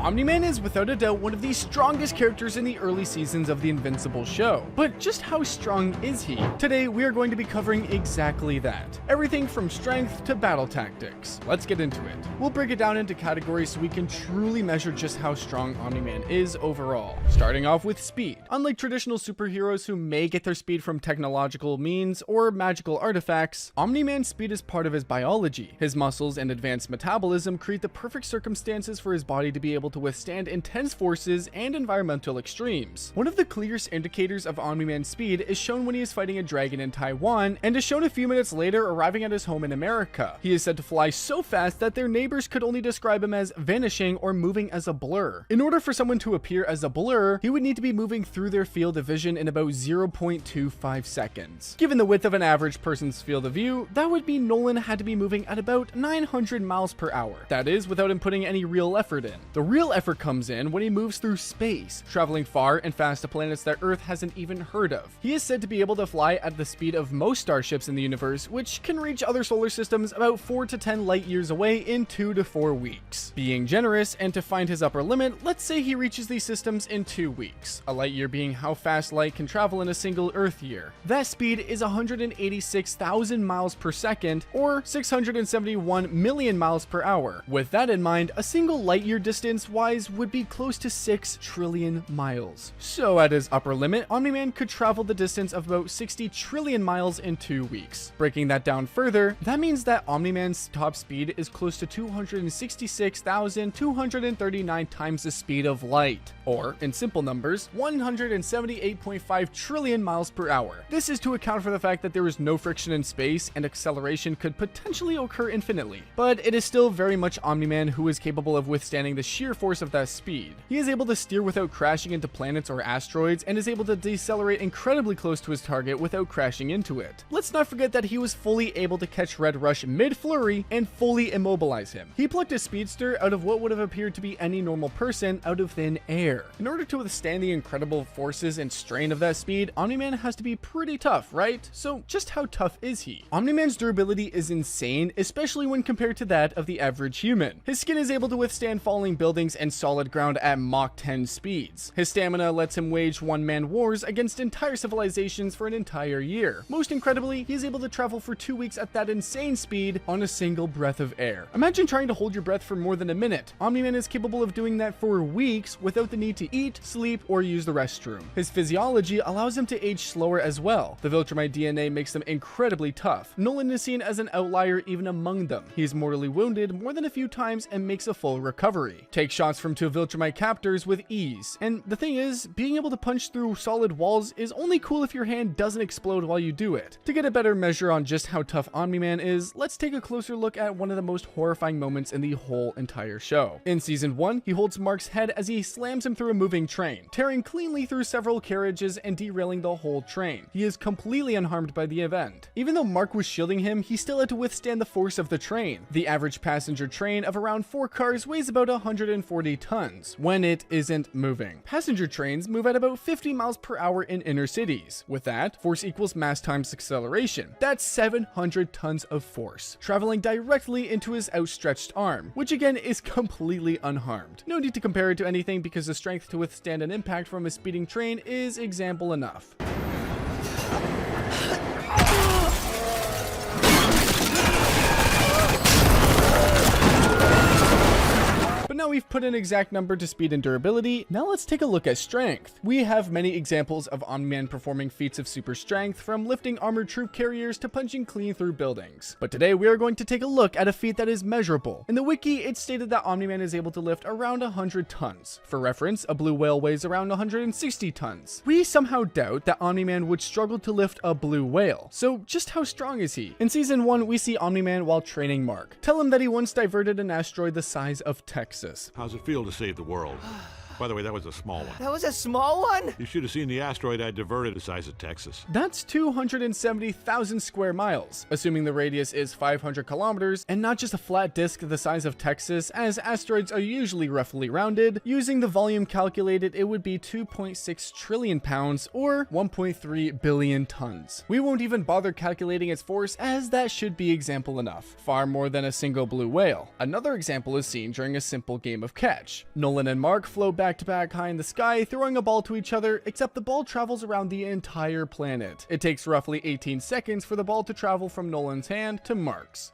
Omni-Man is without a doubt one of the strongest characters in the early seasons of the Invincible show, but just how strong is he? Today we are going to be covering exactly that. Everything from strength to battle tactics. Let's get into it. We'll break it down into categories so we can truly measure just how strong Omni-Man is overall. Starting off with speed. Unlike traditional superheroes who may get their speed from technological means or magical artifacts, Omni-Man's speed is part of his biology. His muscles and advanced metabolism create the perfect circumstances for his body to be able to withstand intense forces and environmental extremes. One of the clearest indicators of Omni-Man's speed is shown when he is fighting a dragon in Taiwan, and is shown a few minutes later arriving at his home in America. He is said to fly so fast that their neighbors could only describe him as vanishing or moving as a blur. In order for someone to appear as a blur, he would need to be moving through their field of vision in about 0.25 seconds. Given the width of an average person's field of view, that would mean Nolan had to be moving at about 900 miles per hour. That is, without him putting any real effort in. The real effort comes in when he moves through space, traveling far and fast to planets that Earth hasn't even heard of. He is said to be able to fly at the speed of most starships in the universe, which can reach other solar systems about 4 to 10 light years away in 2 to 4 weeks. Being generous, and to find his upper limit, let's say he reaches these systems in 2 weeks. A light year being how fast light can travel in a single Earth year. That speed is 186,000 miles per second, or 671 million miles per hour. With that in mind, a single light year distance-wise would be close to 6 trillion miles. So at his upper limit, Omni-Man could travel the distance of about 60 trillion miles in 2 weeks. Breaking that down further, that means that Omni-Man's top speed is close to 266,239 times the speed of light, or in simple numbers, 178.5 trillion miles per hour. This is to account for the fact that there is no friction in space and acceleration could potentially occur infinitely. But it is still very much Omni-Man who is capable of withstanding the sheer force of that speed. He is able to steer without crashing into planets or asteroids, and is able to decelerate incredibly close to his target without crashing into it. Let's not forget that he was fully able to catch Red Rush mid-flurry and fully immobilize him. He plucked a speedster out of what would have appeared to be any normal person out of thin air. In order to withstand the incredible forces and strain of that speed, Omni-Man has to be pretty tough, right? So just how tough is he? Omni-Man's durability is insane, especially when compared to that of the average human. His skin is able to withstand falling buildings and solid ground at Mach 10 speeds. His stamina lets him wage one-man wars against entire civilizations for an entire year. Most incredibly, he is able to travel for 2 weeks at that insane speed on a single breath of air. Imagine trying to hold your breath for more than a minute. Omni-Man is capable of doing that for weeks without the need to eat, sleep, or use the restroom. His physiology allows him to age slower as well. The Viltrumite DNA makes them incredibly tough. Nolan is seen as an outlier even among them. He is mortally wounded more than a few times and makes a full recovery. Take shots from 2 Viltrumite captors with ease. And the thing is, being able to punch through solid walls is only cool if your hand doesn't explode while you do it. To get a better measure on just how tough Omni-Man is, let's take a closer look at one of the most horrifying moments in the whole entire show. In season 1, he holds Mark's head as he slams him through a moving train, tearing cleanly through several carriages and derailing the whole train. He is completely unharmed by the event. Even though Mark was shielding him, he still had to withstand the force of the train. The average passenger train of around 4 cars weighs about 140 tons when it isn't moving. Passenger trains move at about 50 miles per hour in inner cities. With that, force equals mass times acceleration. That's 700 tons of force, traveling directly into his outstretched arm, which again is completely unharmed. No need to compare it to anything because the strength to withstand an impact from a speeding train is example enough. Now we've put an exact number to speed and durability, now let's take a look at strength. We have many examples of Omni-Man performing feats of super strength, from lifting armored troop carriers to punching clean through buildings. But today we are going to take a look at a feat that is measurable. In the wiki, it's stated that Omni-Man is able to lift around 100 tons. For reference, a blue whale weighs around 160 tons. We somehow doubt that Omni-Man would struggle to lift a blue whale. So just how strong is he? In season 1, we see Omni-Man while training Mark. Tell him that he once diverted an asteroid the size of Texas. How's it feel to save the world? By the way, that was a small one. That was a small one? You should have seen the asteroid I diverted the size of Texas. That's 270,000 square miles, assuming the radius is 500 kilometers and not just a flat disk the size of Texas, as asteroids are usually roughly rounded. Using the volume calculated, it would be 2.6 trillion pounds or 1.3 billion tons. We won't even bother calculating its force, as that should be example enough, far more than a single blue whale. Another example is seen during a simple game of catch. Nolan and Mark flow back to back high in the sky, throwing a ball to each other, except the ball travels around the entire planet. It takes roughly 18 seconds for the ball to travel from Nolan's hand to Mark's.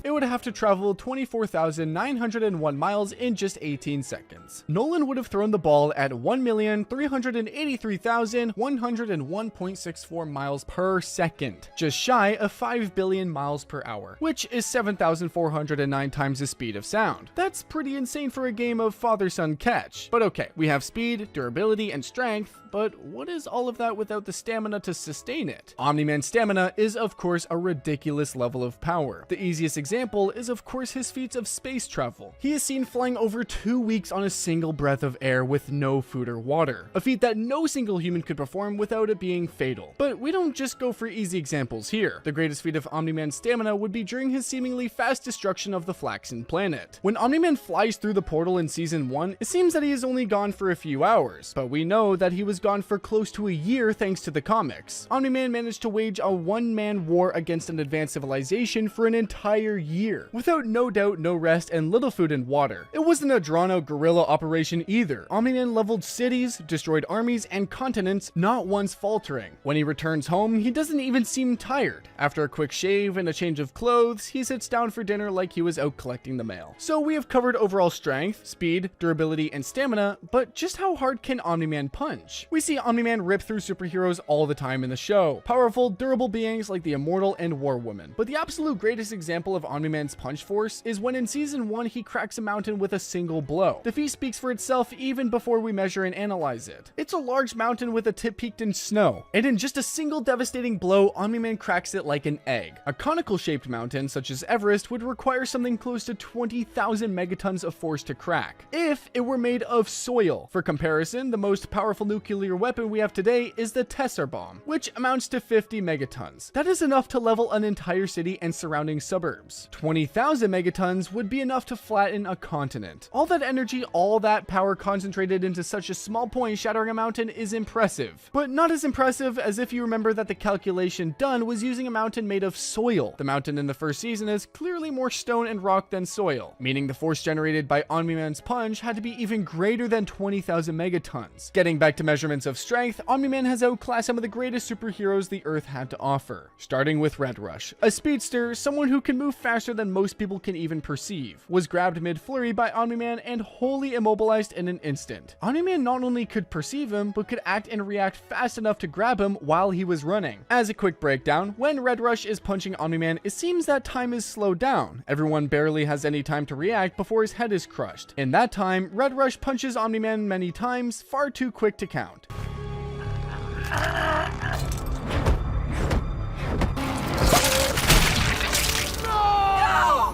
It would have to travel 24,901 miles in just 18 seconds. Nolan would have thrown the ball at 1,383,101.64 miles per second, just shy of 5 billion miles per hour, which is 7,409 times the speed of sound. That's pretty insane for a game of father-son catch. But okay, we have speed, durability, and strength, but what is all of that without the stamina to sustain it? Omni-Man's stamina is of course a ridiculous level of power. The easiest example is of course his feats of space travel. He is seen flying over 2 weeks on a single breath of air with no food or water, a feat that no single human could perform without it being fatal. But we don't just go for easy examples here. The greatest feat of Omni-Man's stamina would be during his seemingly fast destruction of the Flaxen planet. When Omni-Man flies through the portal in season 1, it seems that he is only gone for a few hours, but we know that he was gone for close to a year thanks to the comics. Omni-Man managed to wage a one-man war against an advanced civilization for an entire year, without no doubt, no rest, and little food and water. It wasn't a drawn-out guerrilla operation either. Omni-Man leveled cities, destroyed armies, and continents, not once faltering. When he returns home, he doesn't even seem tired. After a quick shave and a change of clothes, he sits down for dinner like he was out collecting the mail. So we have covered overall strength, speed, durability, and stamina, but just how hard can Omni-Man punch? We see Omni-Man rip through superheroes all the time in the show. Powerful, durable beings like the Immortal and War Woman. But the absolute greatest example of Omni-Man's punch force is when in season 1 he cracks a mountain with a single blow. The feat speaks for itself even before we measure and analyze it. It's a large mountain with a tip peaked in snow, and in just a single devastating blow, Omni-Man cracks it like an egg. A conical shaped mountain such as Everest would require something close to 20,000 megatons of force to crack, if it were made of soil. For comparison, the most powerful nuclear weapon we have today is the Tessar bomb, which amounts to 50 megatons. That is enough to level an entire city and surrounding suburbs. 20,000 megatons would be enough to flatten a continent. All that energy, all that power concentrated into such a small point shattering a mountain is impressive, but not as impressive as if you remember that the calculation done was using a mountain made of soil. The mountain in the first season is clearly more stone and rock than soil, meaning the force generated by Omni-Man's punch had to be even greater than 20,000 megatons. Getting back to measurements of strength, Omni-Man has outclassed some of the greatest superheroes the Earth had to offer. Starting with Red Rush, a speedster, someone who can move faster than most people can even perceive, was grabbed mid-flurry by Omni-Man and wholly immobilized in an instant. Omni-Man not only could perceive him, but could act and react fast enough to grab him while he was running. As a quick breakdown, when Red Rush is punching Omni-Man, it seems that time is slowed down. Everyone barely has any time to react before his head is crushed. In that time, Red Rush punches Omni-Man many times, far too quick to count.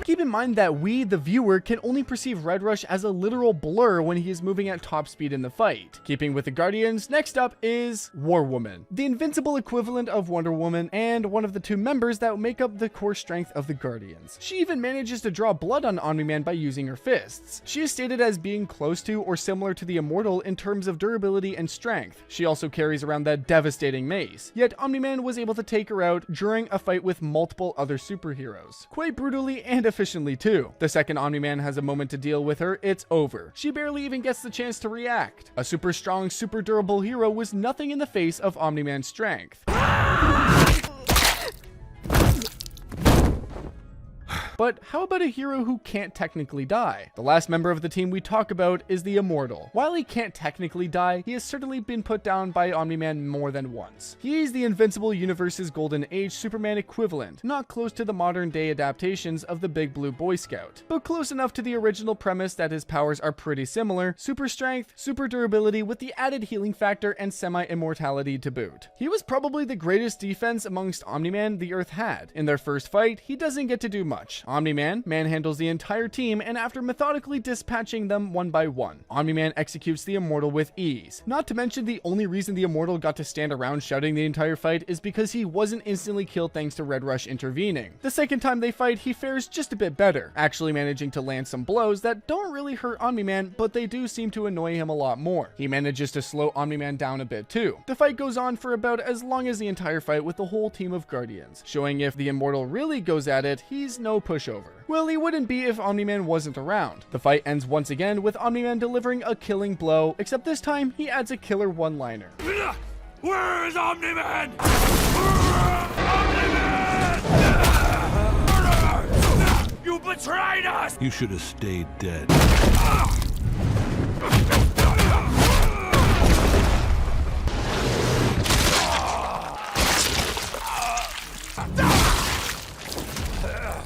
Keep in mind that we, the viewer, can only perceive Red Rush as a literal blur when he is moving at top speed in the fight. Keeping with the Guardians, next up is War Woman, the invincible equivalent of Wonder Woman and one of the two members that make up the core strength of the Guardians. She even manages to draw blood on Omni-Man by using her fists. She is stated as being close to or similar to the Immortal in terms of durability and strength. She also carries around that devastating mace, yet Omni-Man was able to take her out during a fight with multiple other superheroes, quite brutally and efficiently too. The second Omni-Man has a moment to deal with her, it's over. She barely even gets the chance to react. A super strong, super durable hero was nothing in the face of Omni-Man's strength. But how about a hero who can't technically die? The last member of the team we talk about is the Immortal. While he can't technically die, he has certainly been put down by Omni-Man more than once. He's the Invincible Universe's Golden Age Superman equivalent, not close to the modern day adaptations of the Big Blue Boy Scout, but close enough to the original premise that his powers are pretty similar: super strength, super durability with the added healing factor, and semi-immortality to boot. He was probably the greatest defense amongst Omni-Man the Earth had. In their first fight, he doesn't get to do much. Omni-Man manhandles the entire team, and after methodically dispatching them one by one, Omni-Man executes the Immortal with ease. Not to mention, the only reason the Immortal got to stand around shouting the entire fight is because he wasn't instantly killed thanks to Red Rush intervening. The second time they fight, he fares just a bit better, actually managing to land some blows that don't really hurt Omni-Man, but they do seem to annoy him a lot more. He manages to slow Omni-Man down a bit too. The fight goes on for about as long as the entire fight with the whole team of Guardians, showing if the Immortal really goes at it, he's no pushover. Well, he wouldn't be if Omni-Man wasn't around. The fight ends once again with Omni-Man delivering a killing blow, except this time he adds a killer one-liner. Where is Omni-Man? Omni-Man! You betrayed us! You should have stayed dead.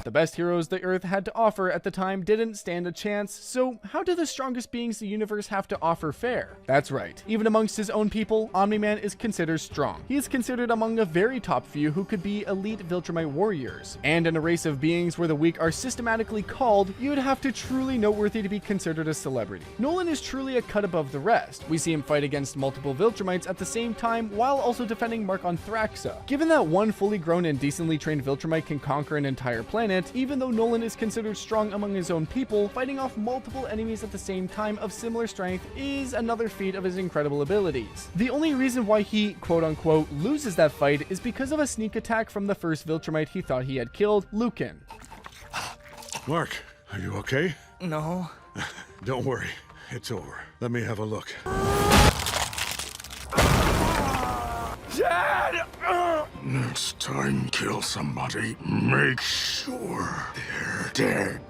The best heroes the Earth had to offer at the time didn't stand a chance, so how do the strongest beings the universe have to offer fare? That's right, even amongst his own people, Omni-Man is considered strong. He is considered among a very top few who could be elite Viltrumite warriors, and in a race of beings where the weak are systematically called, you'd have to truly noteworthy to be considered a celebrity. Nolan is truly a cut above the rest. We see him fight against multiple Viltrumites at the same time while also defending Mark on Thraxa. Given that one fully grown and decently trained Viltrumite can conquer an entire planet, even though Nolan is considered strong among his own people, fighting off multiple enemies at the same time of similar strength is another feat of his incredible abilities. The only reason why he quote-unquote loses that fight is because of a sneak attack from the first Viltrumite he thought he had killed, Lucan. Mark, are you okay? No. Don't worry, it's over. Let me have a look. Dad! Next time kill somebody, make sure they're dead.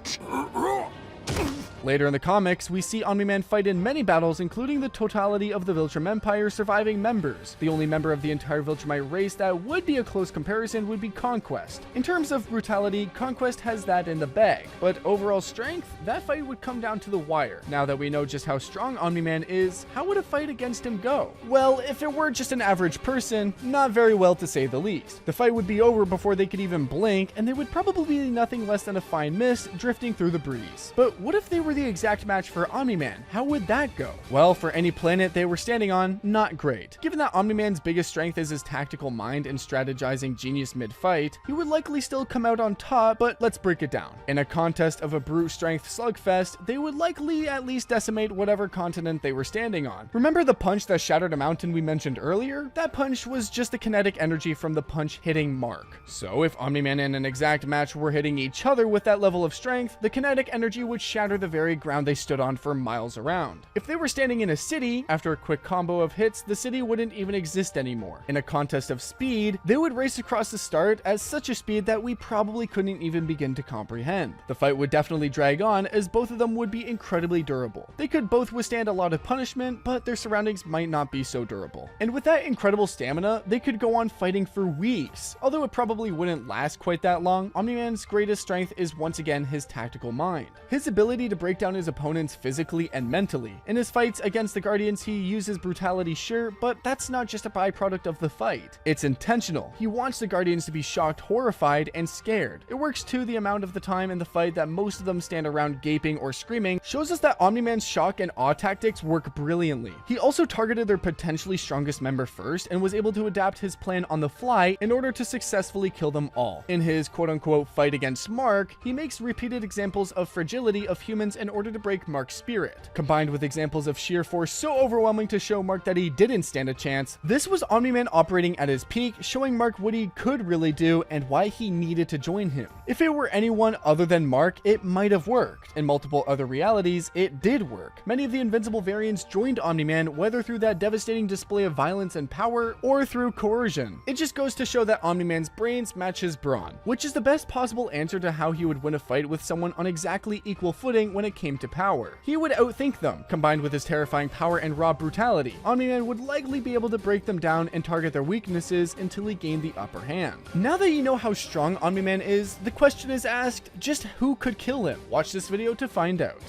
Later in the comics, we see Omni-Man fight in many battles, including the totality of the Viltrum Empire surviving members. The only member of the entire Viltrumite race that would be a close comparison would be Conquest. In terms of brutality, Conquest has that in the bag, but overall strength, that fight would come down to the wire. Now that we know just how strong Omni-Man is, how would a fight against him go? Well, if it were just an average person, not very well to say the least. The fight would be over before they could even blink, and they would probably be nothing less than a fine mist drifting through the breeze. But what if they were the exact match for Omni-Man? How would that go? Well, for any planet they were standing on, not great. Given that Omni-Man's biggest strength is his tactical mind and strategizing genius mid-fight, he would likely still come out on top, but let's break it down. In a contest of a brute strength slugfest, they would likely at least decimate whatever continent they were standing on. Remember the punch that shattered a mountain we mentioned earlier? That punch was just the kinetic energy from the punch hitting Mark. So if Omni-Man and an exact match were hitting each other with that level of strength, the kinetic energy would shatter the very ground they stood on for miles around. If they were standing in a city, after a quick combo of hits, the city wouldn't even exist anymore. In a contest of speed, they would race across the start at such a speed that we probably couldn't even begin to comprehend. The fight would definitely drag on, as both of them would be incredibly durable. They could both withstand a lot of punishment, but their surroundings might not be so durable. And with that incredible stamina, they could go on fighting for weeks. Although it probably wouldn't last quite that long, Omni-Man's greatest strength is once again his tactical mind. His ability to break down his opponents physically and mentally. In his fights against the Guardians, he uses brutality, sure, but that's not just a byproduct of the fight. It's intentional. He wants the Guardians to be shocked, horrified, and scared. It works too. The amount of the time in the fight that most of them stand around gaping or screaming shows us that Omni-Man's shock and awe tactics work brilliantly. He also targeted their potentially strongest member first and was able to adapt his plan on the fly in order to successfully kill them all. In his quote-unquote fight against Mark, he makes repeated examples of fragility of humans in order to break Mark's spirit. Combined with examples of sheer force so overwhelming to show Mark that he didn't stand a chance, this was Omni-Man operating at his peak, showing Mark what he could really do and why he needed to join him. If it were anyone other than Mark, it might have worked. In multiple other realities, it did work. Many of the Invincible variants joined Omni-Man, whether through that devastating display of violence and power, or through coercion. It just goes to show that Omni-Man's brains match his brawn, which is the best possible answer to how he would win a fight with someone on exactly equal footing when it came to power. He would outthink them. Combined with his terrifying power and raw brutality, Omni-Man would likely be able to break them down and target their weaknesses until he gained the upper hand. Now that you know how strong Omni-Man is, the question is asked, just who could kill him? Watch this video to find out.